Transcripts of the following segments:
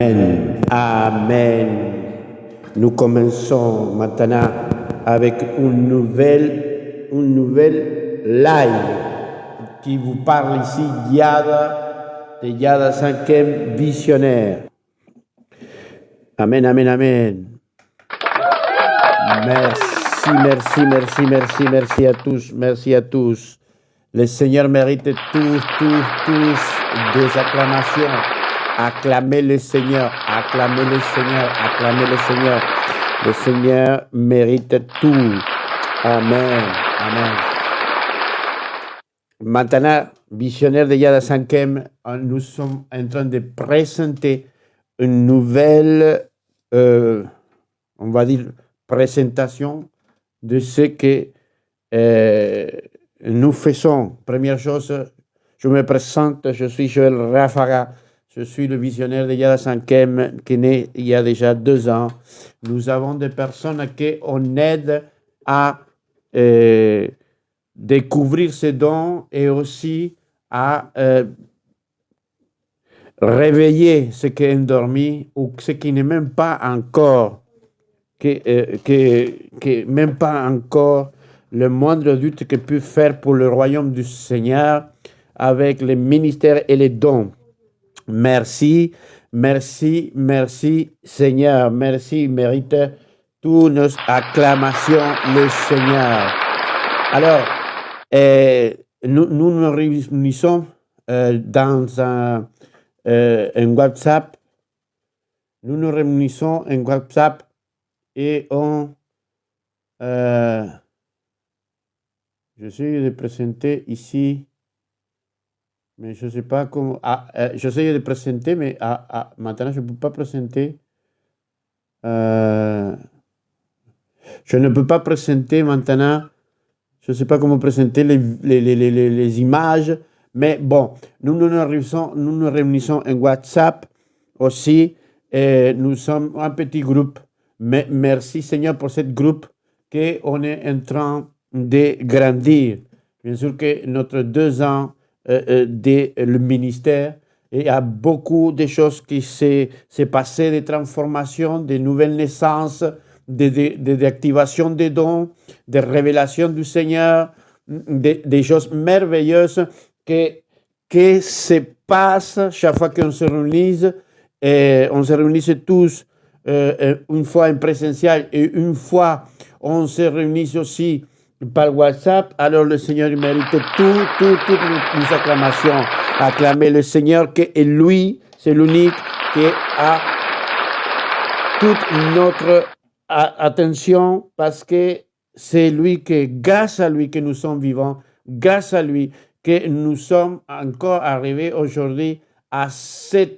Amen. Amen. Nous commençons maintenant avec une nouvelle live qui vous parle ici de Yada 5e visionnaire. Amen, amen, amen. Merci à tous, merci à tous. Le Seigneur mérite tous des acclamations. Acclamez le Seigneur, acclamez le Seigneur, acclamez le Seigneur. Le Seigneur mérite tout. Amen, amen. Maintenant, visionnaire de Yada 5e, nous sommes en train de présenter une nouvelle, on va dire, présentation de ce que nous faisons. Première chose, je me présente, je suis Joël Rafaga. Je suis le visionnaire de Yada 5e qui est né il y a déjà 2 ans. Nous avons des personnes qu'on aide à découvrir ces dons et aussi à réveiller ce qui est endormi ou ce qui n'est même pas encore, même pas encore le moindre doute que peut faire pour le royaume du Seigneur avec les ministères et les dons. Merci, Seigneur. Merci, mérite toutes nos acclamations, le Seigneur. Alors, nous nous réunissons dans un WhatsApp. Nous nous réunissons en WhatsApp et on... j'essaie de présenter ici... Mais je ne sais pas comment... j'essaie de présenter, mais maintenant, je ne peux pas présenter. Je ne peux pas présenter maintenant. Je ne sais pas comment présenter les images. Mais bon, nous nous réunissons en WhatsApp aussi. Et nous sommes un petit groupe. Mais merci Seigneur pour ce groupe qu'on est en train de grandir. Bien sûr que notre 2 ans... le ministère, et il y a beaucoup de choses qui s'est passé, des transformations, des nouvelles naissances, des activations des dons, des révélations du Seigneur, des choses merveilleuses qui se passent chaque fois qu'on se réunit. On se réunit tous une fois en présentiel et une fois on se réunit aussi par WhatsApp. Alors le Seigneur mérite toutes nos acclamations. Acclamez le Seigneur qui est lui, c'est l'unique qui a toute notre attention parce que c'est lui que, grâce à lui que nous sommes vivants, grâce à lui que nous sommes encore arrivés aujourd'hui à ce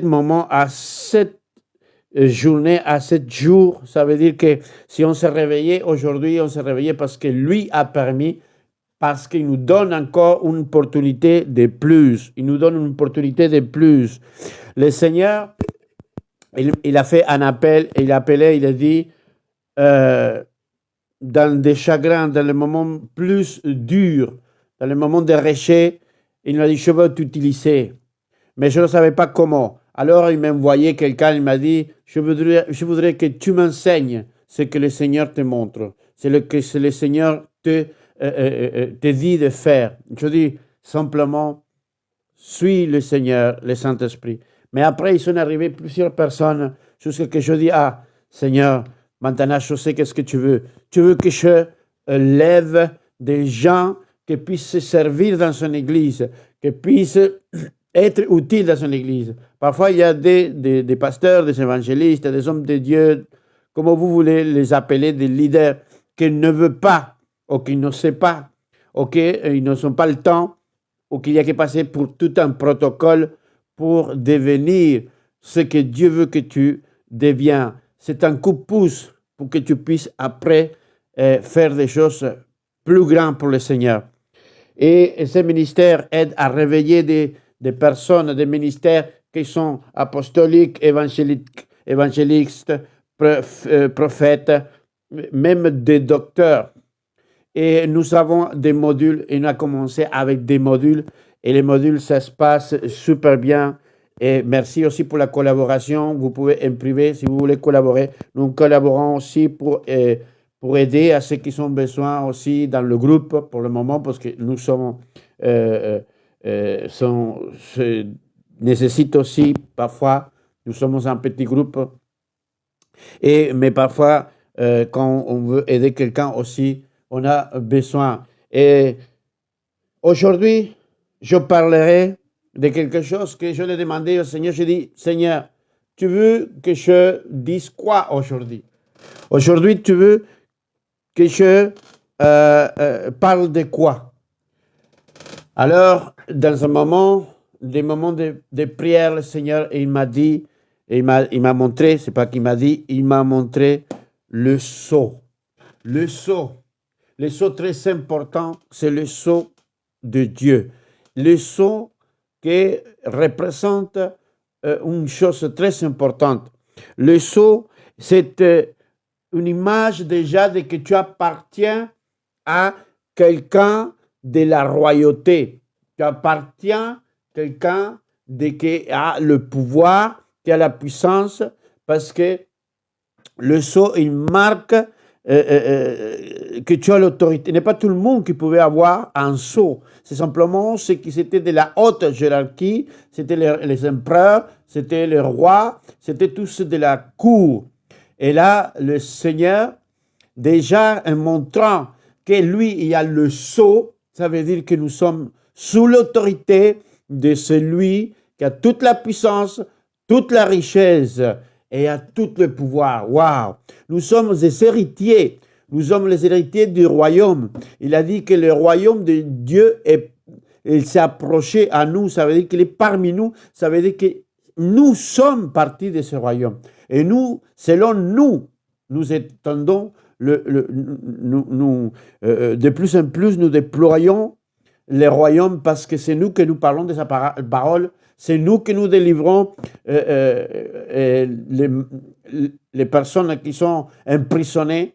moment, à cette journée, à 7 jours. Ça veut dire que si on s'est réveillé aujourd'hui, on s'est réveillé parce que lui a permis, parce qu'il nous donne encore une opportunité de plus. Il nous donne une opportunité de plus. Le Seigneur, il a fait un appel, il a appelé, il a dit, dans des chagrins, dans les moments plus durs, dans les moments de rejet, il m'a dit, je veux t'utiliser. Mais je ne savais pas comment. Alors, il m'a envoyé quelqu'un, il m'a dit, je voudrais que tu m'enseignes ce que le Seigneur te montre, ce que le Seigneur te dit de faire. Je dis simplement, suis le Seigneur, le Saint-Esprit. Mais après, ils sont arrivés plusieurs personnes jusqu'à ce que je dis, Seigneur, maintenant je sais qu'est-ce que tu veux. Tu veux que je lève des gens qui puissent se servir dans son église, qui puissent être utiles dans son église. Parfois, il y a des pasteurs, des évangélistes, des hommes de Dieu, comme vous voulez les appeler, des leaders, qui ne veulent pas, ou qui ne savent pas, ou qui n'ont pas le temps, ou qu'il y a que passer pour tout un protocole pour devenir ce que Dieu veut que tu deviens. C'est un coup de pouce pour que tu puisses après faire des choses plus grandes pour le Seigneur. Et ce ministère aide à réveiller des personnes, des ministères qui sont apostoliques, évangélistes, prophètes, même des docteurs. Et nous avons des modules, et on a commencé avec des modules, et les modules, ça se passe super bien. Et merci aussi pour la collaboration. Vous pouvez en privé, si vous voulez collaborer. Nous collaborons aussi pour aider à ceux qui ont besoin aussi dans le groupe pour le moment, parce que nous sommes, nécessite aussi parfois, nous sommes un petit groupe, mais parfois, quand on veut aider quelqu'un aussi, on a besoin. Et aujourd'hui, je parlerai de quelque chose que je l'ai demandé au Seigneur. Je dis, Seigneur, tu veux que je dise quoi aujourd'hui? Aujourd'hui, tu veux que je parle de quoi? Alors, dans un moment, des moments de prière, le Seigneur, il m'a dit, il m'a montré, c'est pas qu'il m'a dit, il m'a montré le sceau. Le sceau. Le sceau très important, c'est le sceau de Dieu. Le sceau qui représente une chose très importante. Le sceau, c'est une image déjà de que tu appartiens à quelqu'un de la royauté. Tu appartiens à quelqu'un qui a le pouvoir, qui a la puissance, parce que le sceau, il marque que tu as l'autorité. Il n'est pas tout le monde qui pouvait avoir un sceau. C'est simplement ceux qui étaient de la haute hiérarchie, c'était les empereurs, c'était les rois, c'était tous de la cour. Et là, le Seigneur, déjà en montrant que lui, il a le sceau, ça veut dire que nous sommes sous l'autorité de celui qui a toute la puissance, toute la richesse et a tout le pouvoir. Waouh! Nous sommes des héritiers. Nous sommes les héritiers du royaume. Il a dit que le royaume de Dieu il s'est approché à nous. Ça veut dire qu'il est parmi nous. Ça veut dire que nous sommes partis de ce royaume. Et nous, selon nous, nous étendons de plus en plus, nous déployons les royaumes parce que c'est nous que nous parlons de sa parole, c'est nous que nous délivrons les personnes qui sont emprisonnées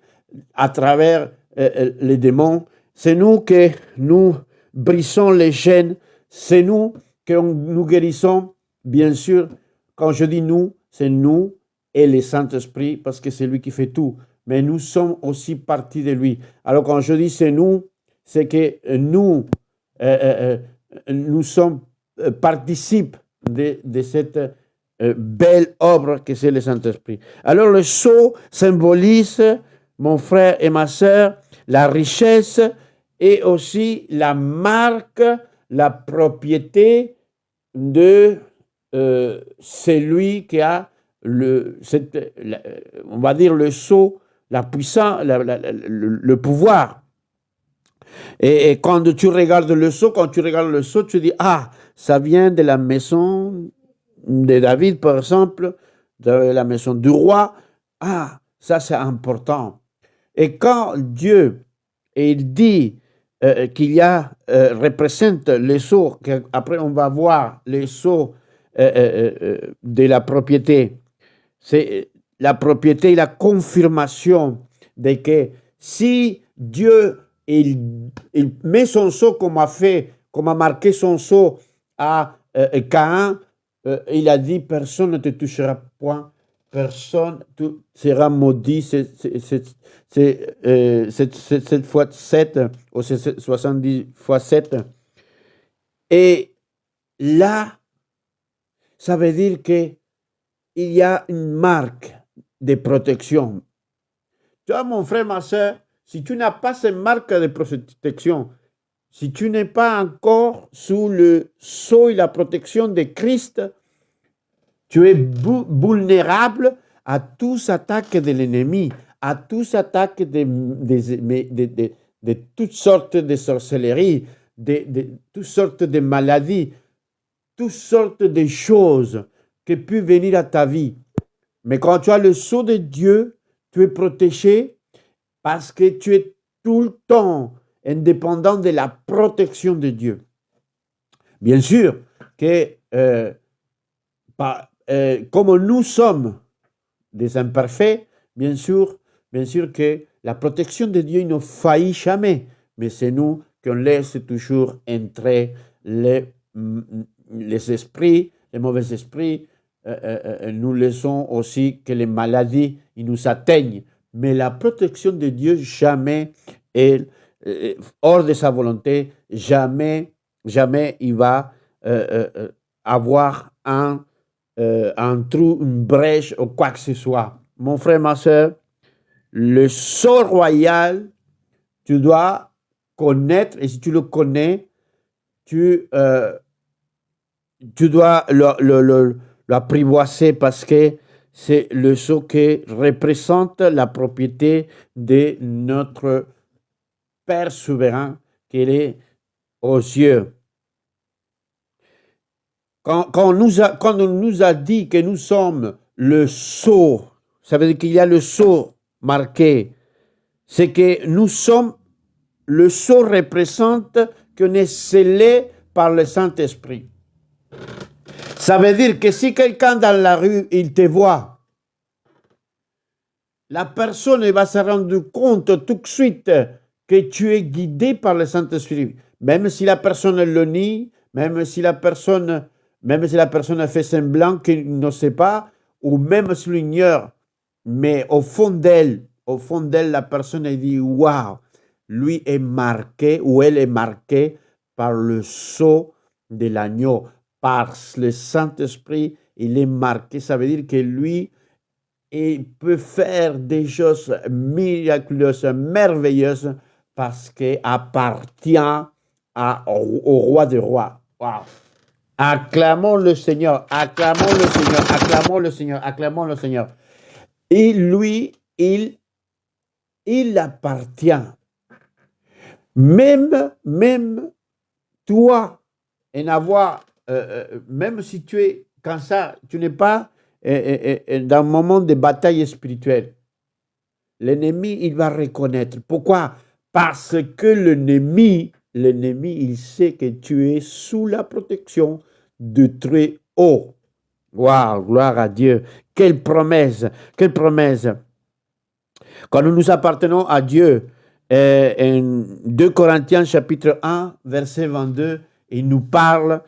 à travers les démons, c'est nous que nous brisons les chaînes, c'est nous que nous guérissons, bien sûr, quand je dis nous, c'est nous et le Saint-Esprit parce que c'est lui qui fait tout. Mais nous sommes aussi partie de lui. Alors quand je dis c'est nous, c'est que nous sommes participes de cette belle œuvre que c'est le Saint-Esprit. Alors le sceau symbolise, mon frère et ma sœur, la richesse et aussi la marque, la propriété de celui qui a on va dire le sceau, la puissance, le pouvoir. Et quand tu regardes le sceau, tu dis, ah, ça vient de la maison de David, par exemple, de la maison du roi. Ah, ça c'est important. Et quand Dieu, il dit qu'il y a, représente les sceaux, après on va voir les sceaux de la propriété, c'est la propriété et la confirmation de que si Dieu il met son sceau comme a marqué son sceau à Caïn, il a dit personne ne te touchera point, personne sera maudit, c'est 7 fois 7 ou c'est 70 fois 7. Et là, ça veut dire qu'il y a une marque de protection. Tu vois, mon frère, ma soeur, si tu n'as pas cette marque de protection, si tu n'es pas encore sous le sceau et la protection de Christ, tu es vulnérable à toutes attaques de l'ennemi, à toutes attaques de toutes sortes de sorcelleries, de toutes sortes de maladies, toutes sortes de choses qui peuvent venir à ta vie. Mais quand tu as le sceau de Dieu, tu es protégé parce que tu es tout le temps indépendant de la protection de Dieu. Bien sûr que comme nous sommes des imparfaits, bien sûr que la protection de Dieu ne faillit jamais, mais c'est nous qu'on laisse toujours entrer les esprits, les mauvais esprits, nous laissons aussi que les maladies ils nous atteignent. Mais la protection de Dieu jamais est hors de sa volonté, jamais il va avoir un trou, une brèche ou quoi que ce soit. Mon frère, ma soeur, le sceau royal, tu dois connaître, et si tu le connais, tu dois l'apprivoiser parce que c'est le sceau qui représente la propriété de notre Père souverain qui est aux yeux. Quand on nous a dit que nous sommes le sceau, ça veut dire qu'il y a le sceau marqué, c'est que nous sommes, le sceau représente qu'on est scellé par le Saint-Esprit. Ça veut dire que si quelqu'un dans la rue, il te voit, la personne va se rendre compte tout de suite que tu es guidé par le Saint-Esprit. Même si la personne le nie, même si la personne fait semblant qu'il ne sait pas, ou même s'il l'ignore, mais au fond d'elle, la personne elle dit, waouh, lui est marqué ou elle est marquée par le sceau de l'agneau, par le Saint-Esprit, il est marqué. Ça veut dire que lui, il peut faire des choses miraculeuses, merveilleuses, parce qu'il appartient au roi des rois. Wow. Acclamons le Seigneur, acclamons le Seigneur, acclamons le Seigneur, acclamons le Seigneur. Et lui, il appartient. Même toi, même si tu es comme ça, tu n'es pas dans un moment de bataille spirituelle. L'ennemi, il va reconnaître. Pourquoi? Parce que l'ennemi, il sait que tu es sous la protection de très haut. Waouh, gloire à Dieu. Quelle promesse, quelle promesse. Quand nous appartenons à Dieu, en 2 Corinthiens chapitre 1, verset 22, il nous parle,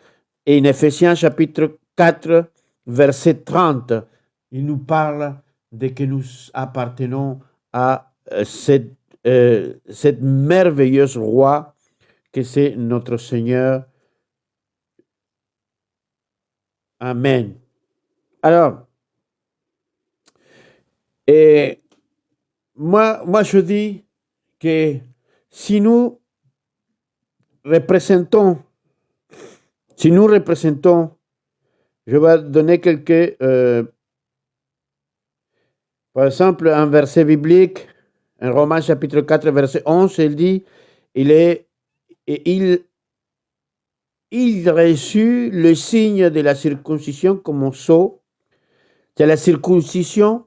et en Éphésiens chapitre 4, verset 30, il nous parle de que nous appartenons à cette merveilleuse roi que c'est notre Seigneur. Amen. Alors, et moi je dis que si nous représentons, je vais donner quelques, par exemple, un verset biblique, en Romains chapitre 4, verset 11, il dit, il reçut le signe de la circoncision comme sceau, c'est la circoncision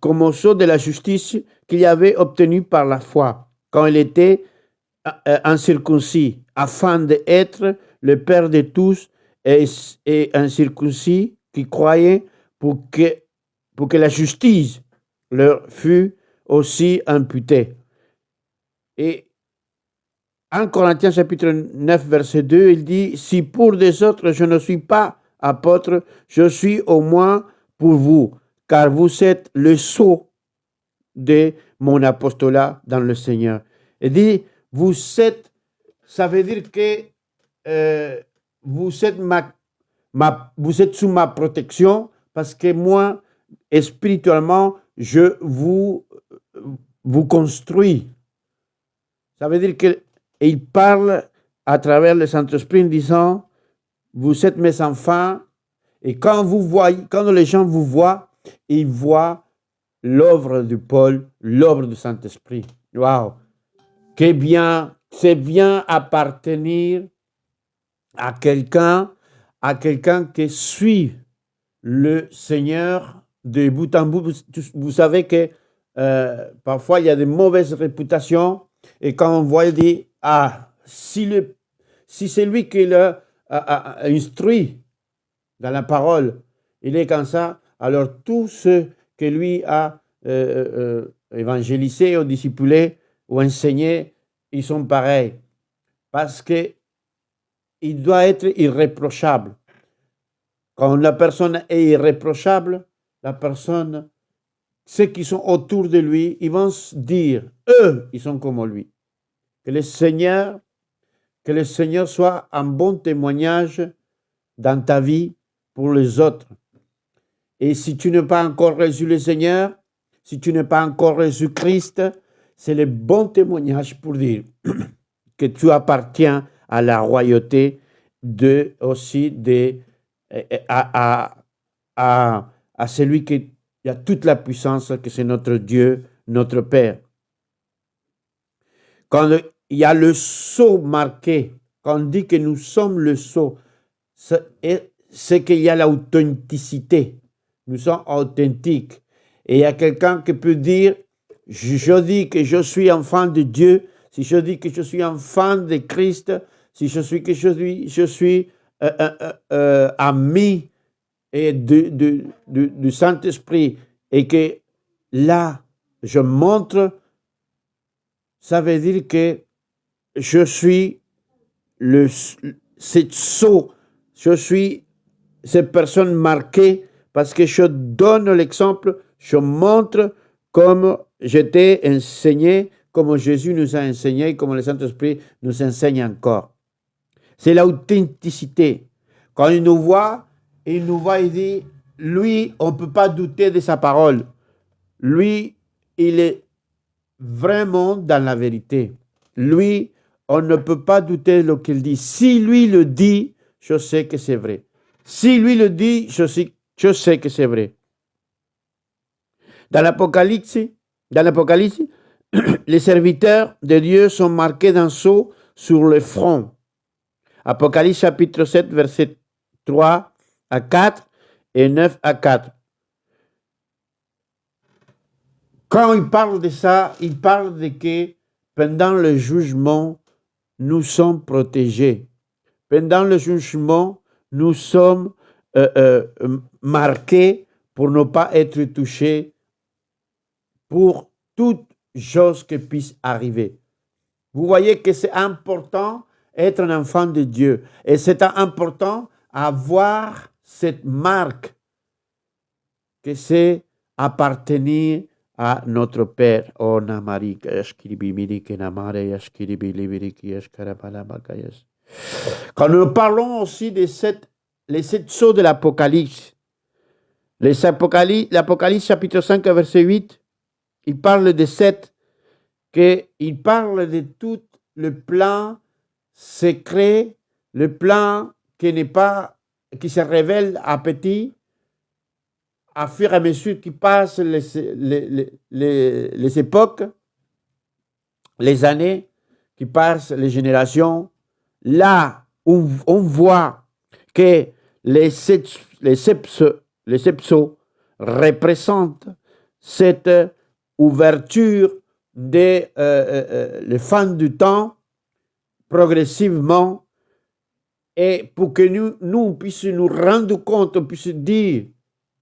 comme sceau de la justice qu'il avait obtenu par la foi, quand il était incirconcis, afin d'être le Père de tous et incirconcis qui croyaient pour que la justice leur fût aussi imputée. Et 1 Corinthiens chapitre 9, verset 2, il dit, si pour des autres je ne suis pas apôtre, je suis au moins pour vous, car vous êtes le sceau de mon apostolat dans le Seigneur. Il dit, ça veut dire que vous êtes sous ma protection, parce que moi, spirituellement, je vous construis. Ça veut dire qu'il parle à travers le Saint-Esprit en disant, vous êtes mes enfants, et quand les gens vous voient, ils voient l'œuvre de Paul, l'œuvre du Saint-Esprit. Waouh! C'est bien appartenir à quelqu'un qui suit le Seigneur de bout en bout. Vous savez que parfois il y a de mauvaises réputations, et quand on voit, il dit, si c'est lui qui l'a instruit dans la parole, il est comme ça, alors tous ceux que lui a évangélisés ou discipulés ou enseignés, ils sont pareils. Parce qu'il doit être irréprochable. Quand la personne est irréprochable, la personne, ceux qui sont autour de lui, ils vont se dire, eux, ils sont comme lui. Que le Seigneur soit un bon témoignage dans ta vie pour les autres. Et si tu n'as pas encore reçu le Seigneur, si tu n'as pas encore reçu Christ, c'est le bon témoignage pour dire que tu appartiens à la royauté à celui qui a toute la puissance, que c'est notre Dieu, notre Père. Quand il y a le sceau marqué, quand on dit que nous sommes le sceau, c'est qu'il y a l'authenticité. Nous sommes authentiques. Et il y a quelqu'un qui peut dire, je dis que je suis enfant de Dieu, si je dis que je suis enfant de Christ, si je suis ami et du Saint-Esprit, et que là, je montre, ça veut dire que je suis cette sceau, je suis cette personne marquée parce que je donne l'exemple, je montre comme j'étais enseigné, comme Jésus nous a enseigné, comme le Saint-Esprit nous enseigne encore. C'est l'authenticité. Quand il nous voit, il dit, lui, on ne peut pas douter de sa parole. Lui, il est vraiment dans la vérité. Lui, on ne peut pas douter de ce qu'il dit. Si lui le dit, je sais que c'est vrai. Si lui le dit, je sais que c'est vrai. Dans l'Apocalypse, les serviteurs de Dieu sont marqués d'un sceau sur le front. Apocalypse chapitre 7, verset 3 à 4 et 9 à 4. Quand il parle de ça, il parle de que pendant le jugement, nous sommes protégés. Pendant le jugement, nous sommes marqués pour ne pas être touchés pour toute chose qui puisse arriver. Vous voyez que c'est important être un enfant de Dieu. Et c'est important avoir cette marque que c'est appartenir à notre Père. Quand nous parlons aussi de les 7 sceaux de l'Apocalypse, l'Apocalypse chapitre 5, verset 8, il parle de 7, il parle de tout le plan secret, le plan qui se révèle à petit, à fur et à mesure qui passent les époques, les années, qui passent les générations. Là où on voit que les sept sceaux représentent cette ouverture des les fins du temps progressivement, et pour que nous puissions nous rendre compte, on puisse dire,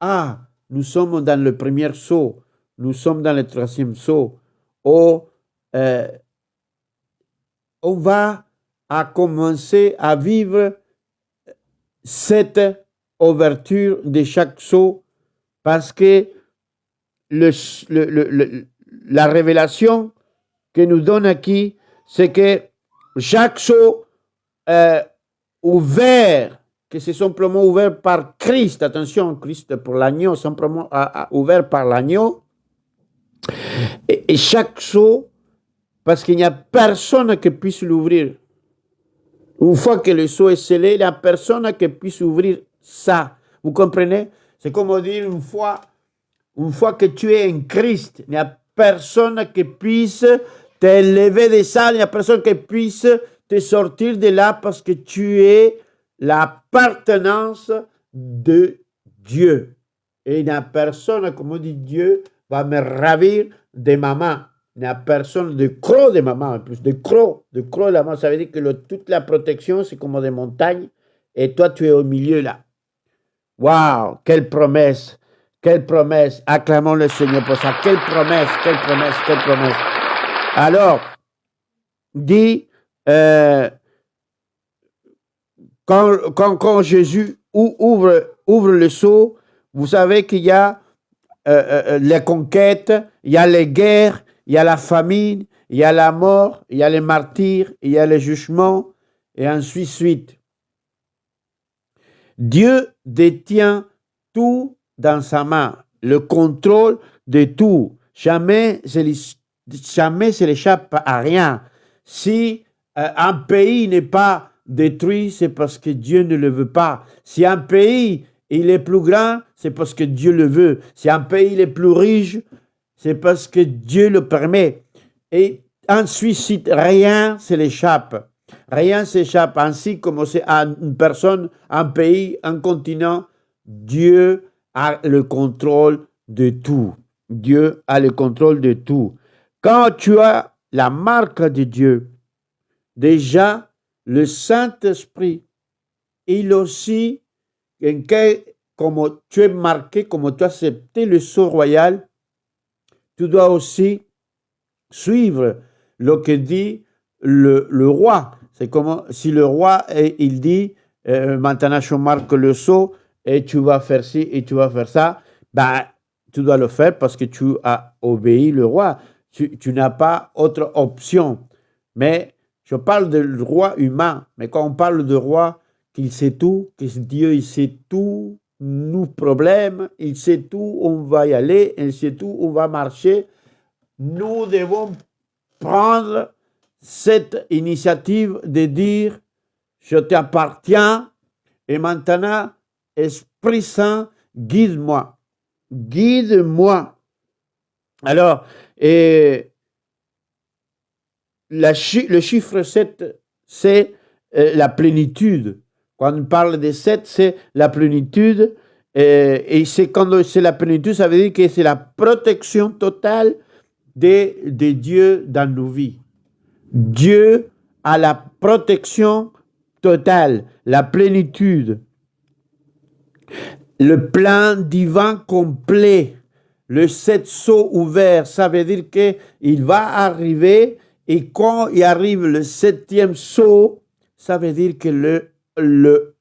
ah, nous sommes dans le premier sceau, nous sommes dans le troisième sceau, on va à commencer à vivre cette ouverture de chaque sceau, parce que la révélation que nous donne ici, c'est que chaque sceau ouvert, que c'est simplement ouvert par Christ, attention, Christ pour l'agneau, simplement ouvert par l'agneau, et chaque sceau, parce qu'il n'y a personne qui puisse l'ouvrir. Une fois que le sceau est scellé, il n'y a personne qui puisse ouvrir ça. Vous comprenez? C'est comme dire, une fois que tu es en Christ, il n'y a personne qui puisse te lever de ça, il n'y a personne qui puisse te sortir de là, parce que tu es l'appartenance de Dieu. Et il n'y a personne, comme on dit, Dieu va me ravir de ma main. Il n'y a personne de croc de ma main, en plus, de croc de la main. Ça veut dire que toute la protection, c'est comme des montagnes, et toi, tu es au milieu là. Waouh, quelle promesse! Quelle promesse! Acclamons le Seigneur pour ça. Quelle promesse, quelle promesse, quelle promesse. Alors, dit, quand Jésus ouvre ouvre le seau, vous savez qu'il y a les conquêtes, il y a les guerres, il y a la famine, il y a la mort, il y a les martyrs, il y a les jugements, et ainsi de suite. Dieu détient tout dans sa main, le contrôle de tout. Jamais se l'échappe à rien. Si un pays n'est pas détruit, c'est parce que Dieu ne le veut pas. Si un pays il est plus grand, c'est parce que Dieu le veut. Si un pays il est plus riche, c'est parce que Dieu le permet. Et ensuite, rien ne se l'échappe. Rien ne s'échappe. Ainsi comme c'est à une personne, un pays, un continent, Dieu a le contrôle de tout. Dieu a le contrôle de tout. Quand tu as la marque de Dieu, déjà, le Saint-Esprit, il aussi, comme tu es marqué, comme tu as accepté le sceau royal, tu dois aussi suivre ce que dit le roi. C'est comme si le roi, il dit, maintenant je marque le sceau, et tu vas faire ci, et tu vas faire ça, ben, tu dois le faire parce que tu as obéi le roi. Tu n'as pas autre option. Mais je parle de roi humain, mais quand on parle de roi, qu'il sait tout, que Dieu, il sait tout, nos problèmes, il sait tout, où on va y aller, il sait tout, où on va marcher. Nous devons prendre cette initiative de dire, je t'appartiens, et maintenant, Esprit Saint, guide-moi. Guide-moi. Alors, le chiffre 7, c'est la plénitude. Quand on parle de 7, c'est la plénitude. Et c'est quand c'est la plénitude, ça veut dire que c'est la protection totale de Dieu dans nos vies. Dieu a la protection totale, la plénitude, le plan divin complet, le 7 sceaux ouvert, ça veut dire qu'il va arriver et quand il arrive le 7e sceau, ça veut dire que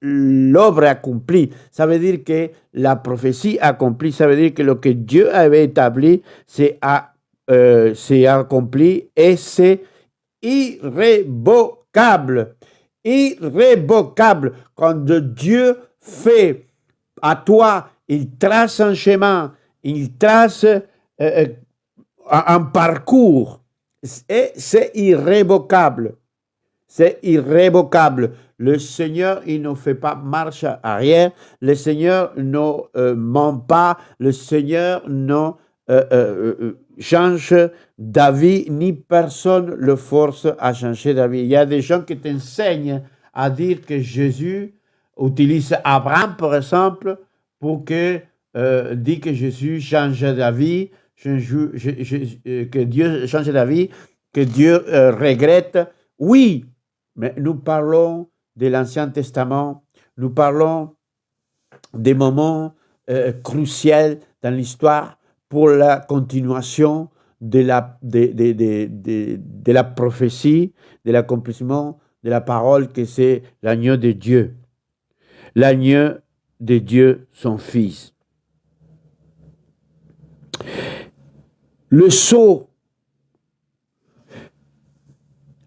l'œuvre accomplie, ça veut dire que la prophétie accomplie, ça veut dire que ce que Dieu avait établi, c'est accompli et c'est irrévocable. Irrévocable. Quand Dieu fait à toi, il trace un chemin, il trace un parcours, et c'est irrévocable. C'est irrévocable. Le Seigneur, il ne fait pas marche arrière. Le Seigneur ne ment pas. Le Seigneur ne change d'avis, ni personne le force à changer d'avis. Il y a des gens qui t'enseignent à dire que Jésus utilise Abraham, par exemple, pour que dit que Jésus change d'avis, que Dieu change d'avis, que Dieu regrette. Oui, mais nous parlons de l'Ancien Testament, nous parlons des moments cruciaux dans l'histoire pour la continuation de la prophétie, de l'accomplissement de la parole que c'est l'agneau de Dieu. L'agneau de Dieu, son Fils. Le sceau,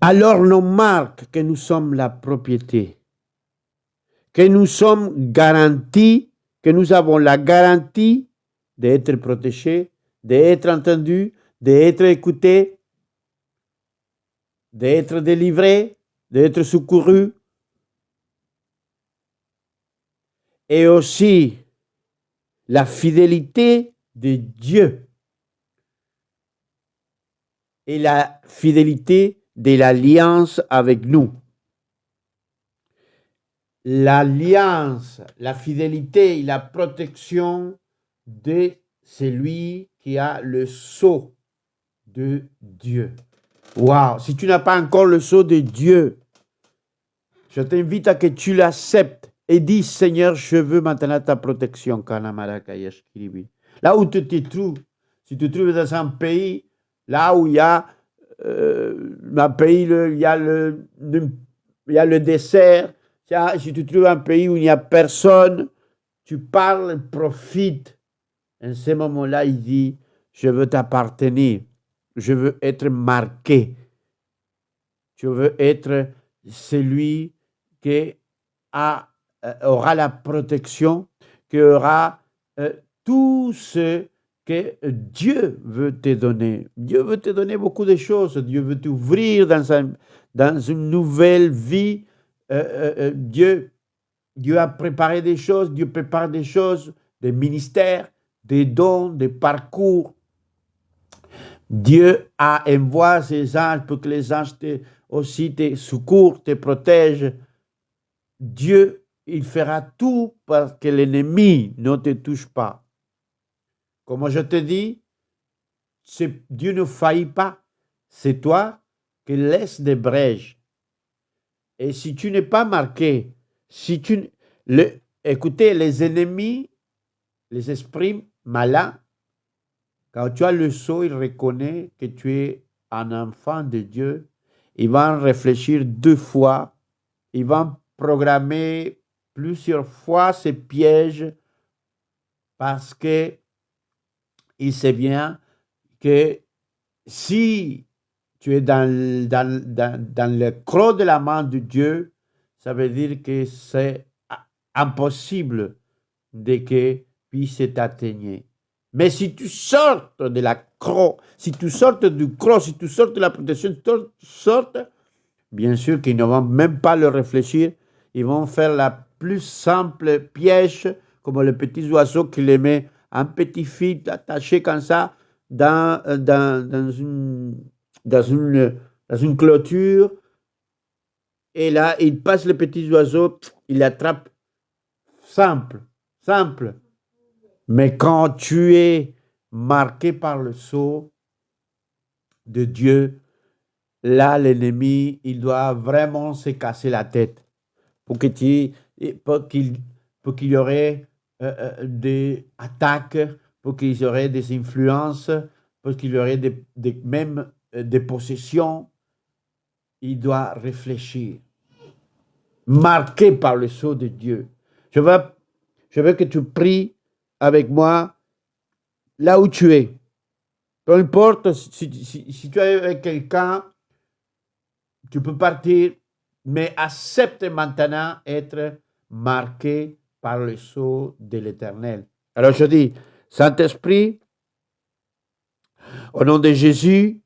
alors nous marque que nous sommes la propriété, que nous sommes garantis, que nous avons la garantie d'être protégés, d'être entendus, d'être écoutés, d'être délivrés, d'être secourus. Et aussi la fidélité de Dieu et la fidélité de l'alliance avec nous. L'alliance, la fidélité et la protection de celui qui a le sceau de Dieu. Waouh! Si tu n'as pas encore le sceau de Dieu, je t'invite à que tu l'acceptes et dis, Seigneur, je veux maintenant ta protection. Là où tu te trouves, si tu te trouves dans un pays, là où il y a un pays, il y a le désert, si tu trouves un pays où il n'y a personne, tu parles, profite. En ce moment-là, il dit, je veux t'appartenir, je veux être marqué, je veux être celui qui aura la protection, qui aura tout ce que Dieu veut te donner. Dieu veut te donner beaucoup de choses. Dieu veut t'ouvrir dans une nouvelle vie. Dieu a préparé des choses. Dieu prépare des choses, des ministères, des dons, des parcours. Dieu a envoyé ses anges pour que les anges aussi te secourent, te protègent. Dieu, il fera tout pour que l'ennemi ne te touche pas. Comme je te dis, Dieu ne faillit pas. C'est toi qui laisses des brèches. Et si tu n'es pas marqué, écoutez, les ennemis, les esprits malins, quand tu as le sceau, ils reconnaissent que tu es un enfant de Dieu. Ils vont réfléchir 2 fois. Ils vont programmer plusieurs fois ces pièges parce que il sait bien que si tu es dans le creux de la main de Dieu, ça veut dire que c'est impossible de que puisse t'atteindre. Mais si tu sors de la croix, si tu sors du croix, si tu sors de la protection, tu sors, bien sûr qu'ils ne vont même pas le réfléchir, ils vont faire la plus simple piège, comme les petits oiseaux qui les mettent un petit fil attaché comme ça dans une clôture. Et là, ils passent les petits oiseaux, ils l'attrapent. Simple. Mais quand tu es marqué par le sceau de Dieu, là, l'ennemi, il doit vraiment se casser la tête pour qu'il y aurait des attaques, pour qu'il y aurait des influences, pour qu'il y aurait même des possessions. Il doit réfléchir. Marqué par le sceau de Dieu. Je veux que tu pries avec moi là où tu es. Peu importe si tu es avec quelqu'un, tu peux partir, mais accepte maintenant être marqué par le sceau de l'Éternel. Alors je dis, Saint-Esprit, au nom de Jésus,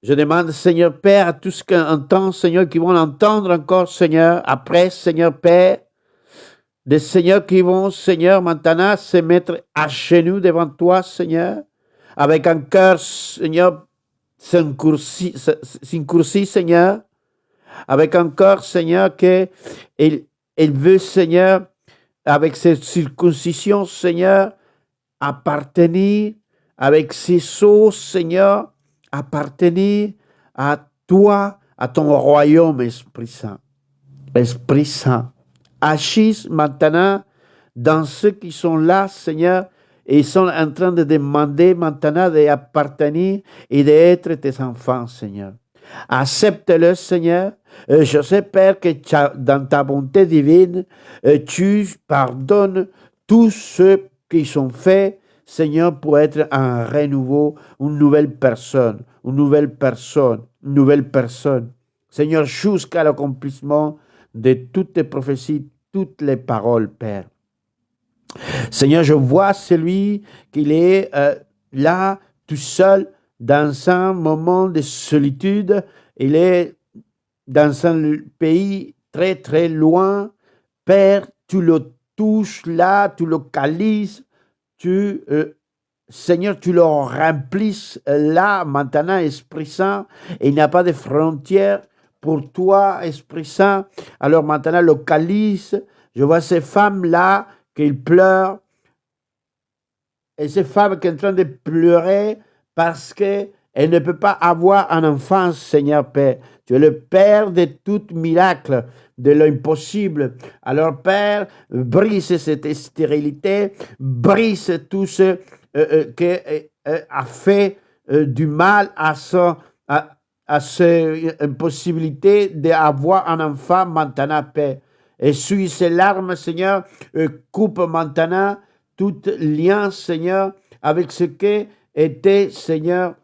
je demande, Seigneur Père, à tous qui entendent, Seigneur, qui vont entendre encore, Seigneur, après, Seigneur Père, des seigneurs qui vont, Seigneur, maintenant se mettre à genoux devant toi, Seigneur, avec un cœur, Seigneur, circoncis, Seigneur, avec un cœur, Seigneur, qu'il veut, Seigneur, avec cette circoncision, Seigneur, appartenir, avec ces sceaux, Seigneur, appartenir à toi, à ton royaume, Esprit Saint. Esprit Saint, agis maintenant dans ceux qui sont là, Seigneur, et ils sont en train de demander maintenant d'appartenir et d'être tes enfants, Seigneur. Accepte-le, Seigneur. Je sais, Père, que dans ta bonté divine, tu pardonnes tous ceux qui sont faits, Seigneur, pour être un renouveau, une nouvelle personne. Seigneur, jusqu'à l'accomplissement de toutes tes prophéties, toutes les paroles, Père. Seigneur, je vois celui qui est là, tout seul, dans un moment de solitude. Il est dans un pays très, très loin. Père, tu le touches là, tu le localises, Seigneur, tu le remplis là, maintenant, Esprit Saint. Et il n'y a pas de frontières pour toi, Esprit Saint. Alors maintenant, localise. Je vois ces femmes-là qui pleurent. Et ces femmes qui sont en train de pleurer parce qu'elles ne peuvent pas avoir un enfant, Seigneur Père. Tu es le Père de tout miracle, de l'impossible. Alors, Père, brise cette stérilité, brise tout ce qui a fait du mal à cette impossibilité d'avoir un enfant maintenant, Père. essuie ses larmes, Seigneur, coupe maintenant tout lien, Seigneur, avec ce qui était, Seigneur,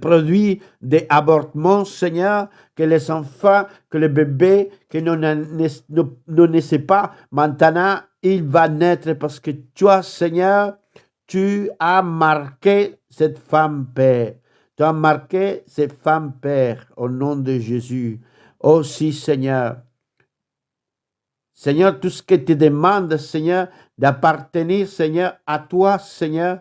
produit des avortements, Seigneur, que les enfants, que les bébés, que ne naissent pas, maintenant, il va naître parce que toi, Seigneur, tu as marqué cette femme, Père. Tu as marqué cette femme, Père, au nom de Jésus. Aussi, Seigneur. Seigneur, tout ce que tu demandes, Seigneur, d'appartenir, Seigneur, à toi, Seigneur,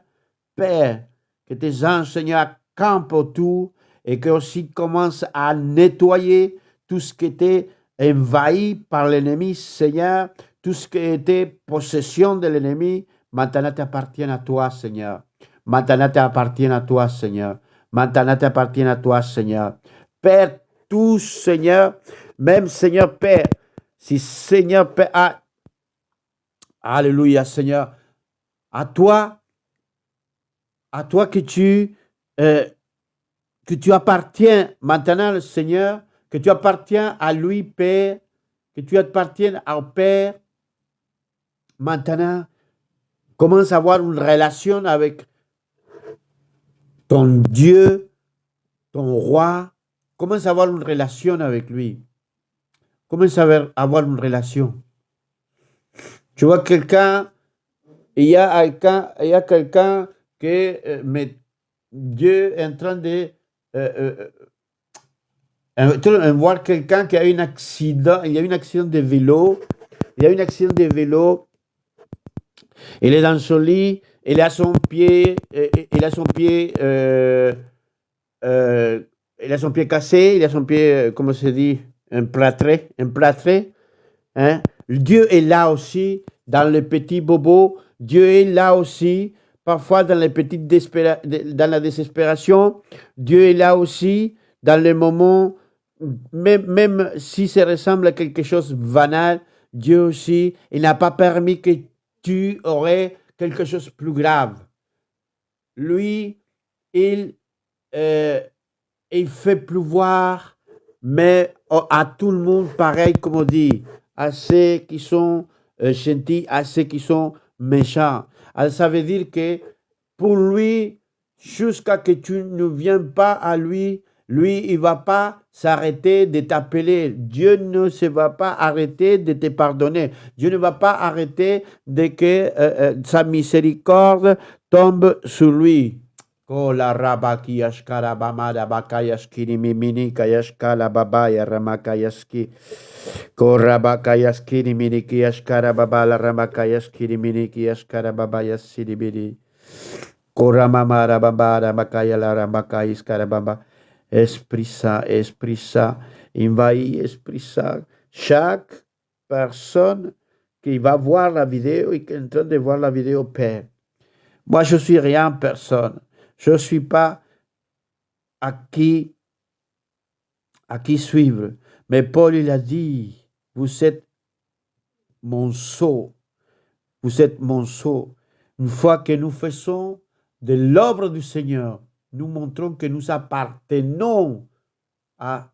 Père, que tes anges, Seigneur, campent autour et que aussi commencent à nettoyer tout ce qui était envahi par l'ennemi, Seigneur, tout ce qui était possession de l'ennemi, maintenant t'appartient à toi, Seigneur. Maintenant t'appartient à toi, Seigneur. Maintenant t'appartient à toi, Seigneur. Père, tout, Seigneur, même Seigneur, Père, si Seigneur, Père, alléluia, Seigneur, à toi que tu appartiens maintenant, Seigneur, que tu appartiens à lui, Père, que tu appartiennes au Père. Maintenant, commence à avoir une relation avec ton Dieu, ton roi. Commence à avoir une relation avec lui. Commence à avoir une relation. Tu vois quelqu'un, il y a quelqu'un que mais Dieu est en train de voir quelqu'un qui a eu un accident. Il y a eu un accident de vélo. Il est dans son lit. Il a son pied. Il a son pied cassé. Il a son pied, comment se dit, un plâtré. Hein? Dieu est là aussi dans les petits bobos. Dieu est là aussi parfois dans dans la désespération. Dieu est là aussi dans les moments, même si ça ressemble à quelque chose de banal. Dieu aussi, il n'a pas permis que tu aurais quelque chose de plus grave. Lui, il fait pleuvoir, mais à tout le monde pareil, comme on dit, à ceux qui sont gentils, à ceux qui sont méchants. Alors, ça veut dire que pour lui, jusqu'à que tu ne viennes pas à lui, il ne va pas s'arrêter de t'appeler. Dieu ne se va pas arrêter de te pardonner. Dieu ne va pas arrêter de que sa miséricorde tombe sur lui. Kola rabaki yashkara bamada bakayaskiri mimini kayashkala babaya ramakayaski. Korabakayaskiri miniki yashkara babala ramakayaskiri miniki yashkara babaya sidibiri. Koramamara babara bakayala ramakayaskara baba. Esprit Saint, envahit Esprit Saint. Chaque personne qui va voir la vidéo et qui est en train de voir la vidéo, Père. Moi, je suis rien, personne. Je ne suis pas à qui suivre. Mais Paul, il a dit, vous êtes mon sceau. Vous êtes mon sceau. Une fois que nous faisons de l'œuvre du Seigneur, nous montrons que nous appartenons à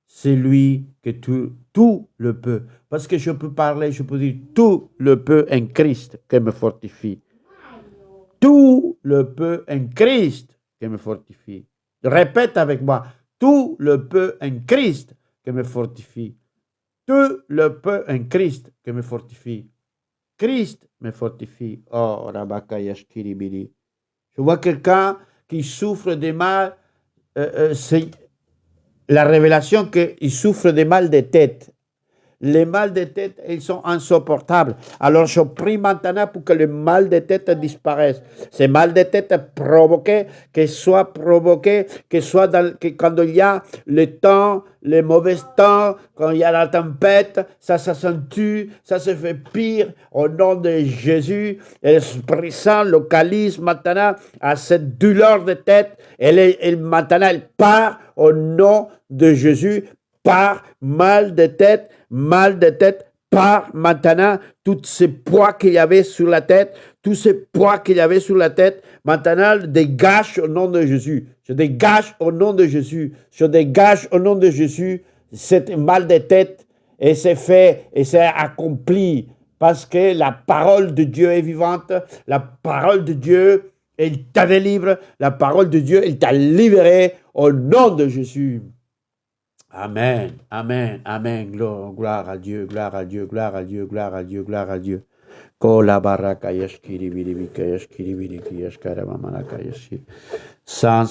celui que tout le peut. Parce que je peux parler, je peux dire, tout le peut en Christ qui me fortifie. Tout le peut en Christ qui me fortifie. Répète avec moi. Tout le peut en Christ qui me fortifie. Tout le peut en Christ qui me fortifie. Christ me fortifie. Oh, Rabakayashkiribiri. Je vois quelqu'un qui souffre de mal. C'est la révélation qu'il souffre de mal de tête. Les mal de tête, ils sont insupportables. Alors, je prie maintenant pour que le mal de tête disparaisse. Ces mal de tête provoqués, que soit quand il y a le temps, les mauvais temps, quand il y a la tempête, ça s'accentue, ça se fait pire. Au nom de Jésus, l'Esprit Saint localise maintenant à cette douleur de tête. Maintenant, elle part au nom de Jésus. Par mal de tête, par maintenant, tous ces poids qu'il y avait sur la tête, maintenant, dégage au nom de Jésus. Je dégage au nom de Jésus. Cette mal de tête et c'est fait, et c'est accompli, parce que la parole de Dieu est vivante, la parole de Dieu, elle t'a délivré, la parole de Dieu, elle t'a libéré au nom de Jésus. Amen, amen, amen, gloire à Dieu, gloire à Dieu, gloire à Dieu, gloire à Dieu, gloire à Dieu. Saint,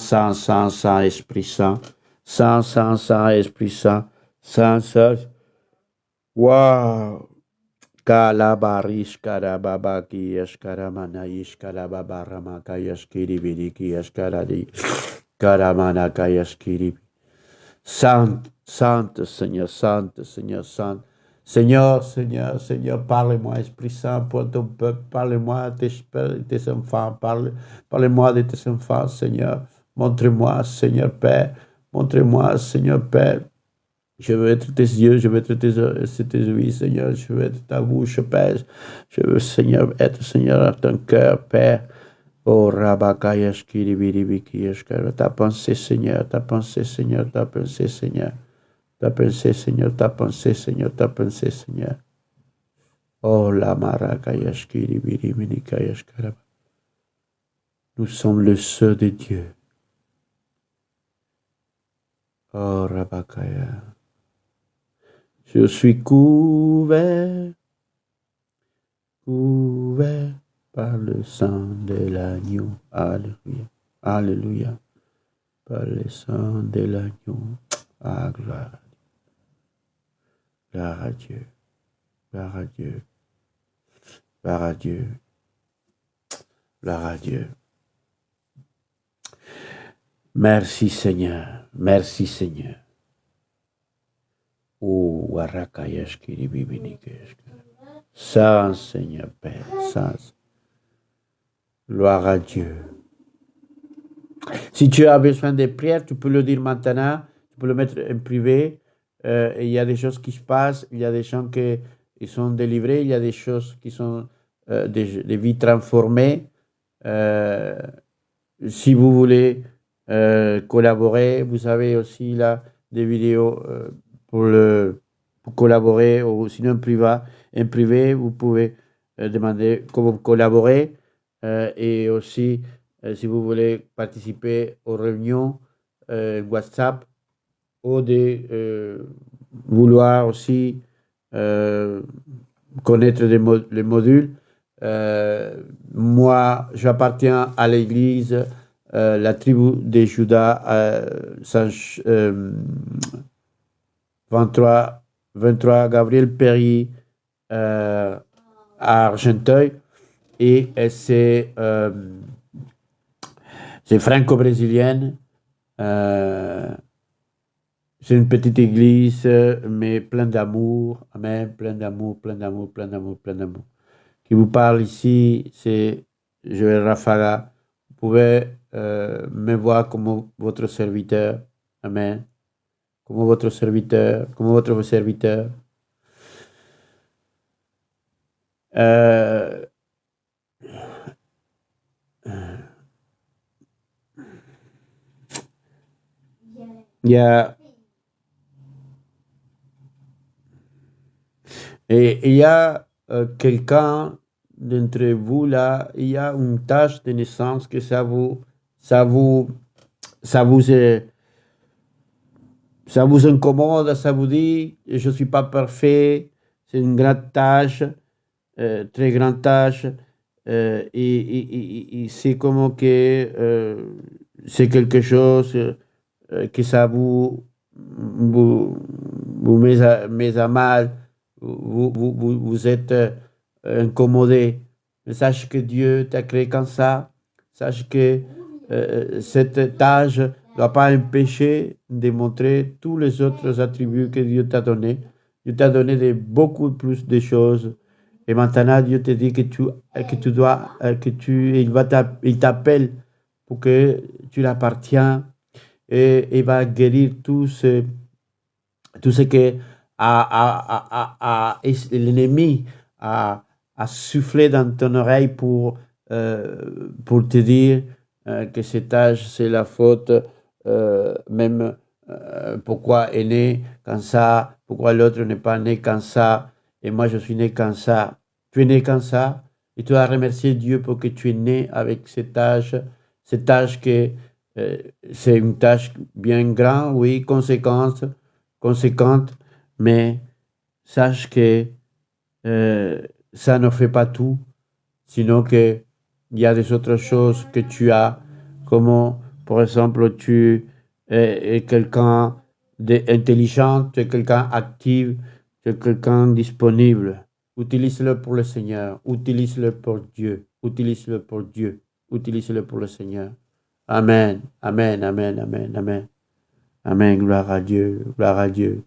Esprit Saint, Saint, Esprit Saint, Saint. Wow. Kalabarish karababa kiyash karamana ish karababa rama kayash kiribiri kiyash karadi karamana kayash kiribi. Sainte, Sainte, Seigneur, Sainte, Seigneur, Sainte. Seigneur, Seigneur, Seigneur, parle-moi, Esprit Saint, pour ton peuple, parle-moi de tes enfants, parle-moi de tes enfants, Seigneur. Montre-moi, Seigneur Père, montre-moi, Seigneur Père. Je veux être tes yeux, je veux être tes ouïes, Seigneur. Je veux être ta bouche, Père. Je veux, Seigneur, être, Seigneur, à ton cœur, Père. Oh, Rabakayash Kiribiribikiyash. Ta pensée, Seigneur, ta pensée, Seigneur, ta pensée, Seigneur. Ta pensée, Seigneur, ta pensée, Seigneur, ta pensée, Seigneur. Oh, la Marakayash Kiribiribikayash Karaba. Nous sommes le ceux de Dieu. Oh, Rabakaya. Je suis couvert par le sang de l'agneau. Alléluia. Alléluia. Par le sang de l'agneau. Ah, gloire. Gloire à Dieu. Gloire à Dieu. Gloire à Dieu. Gloire à Dieu. Merci Seigneur. Merci Seigneur. Oh, Warakayash Kiribibinikesh. Saint Seigneur Père, Saint. Gloire à Dieu. Si tu as besoin de prière, tu peux le dire maintenant, tu peux le mettre en privé. Il y a des choses qui se passent, il y a des gens qui sont délivrés, il y a des choses qui sont des vies transformées. Si vous voulez collaborer, vous avez aussi là des vidéos pour collaborer, ou sinon en privé, vous pouvez demander comment collaborer, et aussi si vous voulez participer aux réunions WhatsApp, ou de vouloir aussi connaître les modules. Moi, j'appartiens à l'église, la tribu de Juda, 23 Gabriel Péry, à Argenteuil, et c'est franco-brésilienne. C'est une petite église, mais plein d'amour. Amen. Plein d'amour, plein d'amour, plein d'amour, plein d'amour. Qui vous parle ici, c'est Joël Rafaga. Vous pouvez me voir comme votre serviteur. Amen. Comme votre serviteur, comme votre serviteur. Il y a quelqu'un d'entre vous là, il y a une tâche de naissance que ça vous incommode, ça vous dit je suis pas parfait, c'est une grande tâche, très grande tâche, et c'est comme que c'est quelque chose que ça vous met à mal, vous êtes incommodé. Mais sache que Dieu t'a créé comme ça. Sache que cette tâche ne doit pas empêcher de montrer tous les autres attributs que Dieu t'a donnés. Dieu t'a donné beaucoup plus de choses. Et maintenant, Dieu te dit que il t'appelle pour que tu l'appartiens, et il va guérir tout ce que l'ennemi a soufflé dans ton oreille pour te dire que cet âge, c'est la faute, même pourquoi est né comme ça, Pourquoi l'autre n'est pas né comme ça et moi je suis né comme ça? Tu es né comme ça et tu as remercié Dieu pour que tu es né avec cette tâche que euh, c'est une tâche bien grande, oui, conséquente, mais sache que ça ne fait pas tout, sinon que il y a des autres choses que tu as, comme par exemple tu es quelqu'un d'intelligent, tu es quelqu'un actif, tu es quelqu'un disponible. Utilise-le pour le Seigneur, utilise-le pour Dieu, utilise-le pour Dieu, utilise-le pour le Seigneur. Amen, amen, amen, amen, amen. Amen, gloire à Dieu, gloire à Dieu.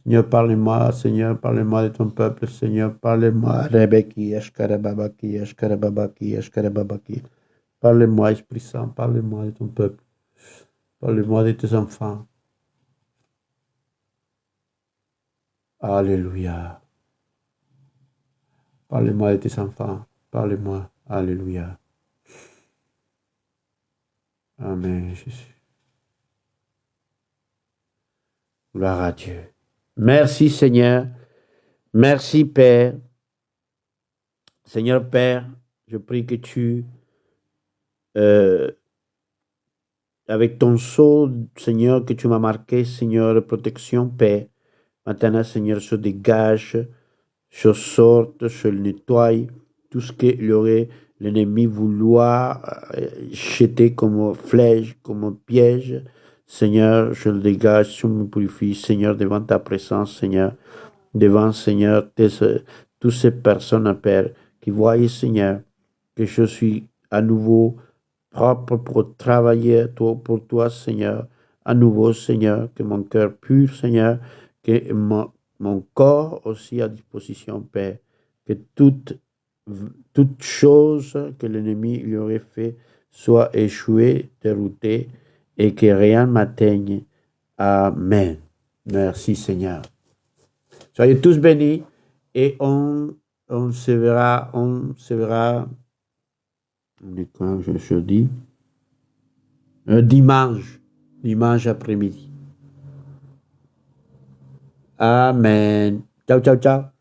Seigneur, parle-moi de ton peuple, Seigneur, parle-moi, Rebeki, Ashkarababaki, Ashkarababaki, Ashkarababaki. Parle-moi, Esprit Saint, parle-moi de ton peuple, parle-moi de tes enfants. Alléluia. Parle-moi de tes enfants, parle-moi, Alléluia. Amen, Jésus. Gloire à Dieu. Merci, Seigneur. Merci, Père. Seigneur Père, je prie que tu, euh, avec ton sceau, Seigneur, que tu m'as marqué, Seigneur, de protection, Père, maintenant, Seigneur, se dégage, se sorte, se nettoie, tout ce que l'ennemi vouloir jeter comme flèche, comme piège, Seigneur, je le dégage, je me purifie, Seigneur, devant ta présence, Seigneur, devant, Seigneur, toutes ces personnes, Père, qui voient, Seigneur, que je suis à nouveau propre pour travailler pour toi, Seigneur. À nouveau, Seigneur, que mon cœur pur, Seigneur, que mon corps aussi à disposition, Père. Que toute chose que l'ennemi lui aurait fait soit échouée, déroutée, et que rien m'atteigne. Amen. Merci, Seigneur. Soyez tous bénis et on se verra, quand je dis, dimanche après-midi. Amen. Ciao, ciao, ciao.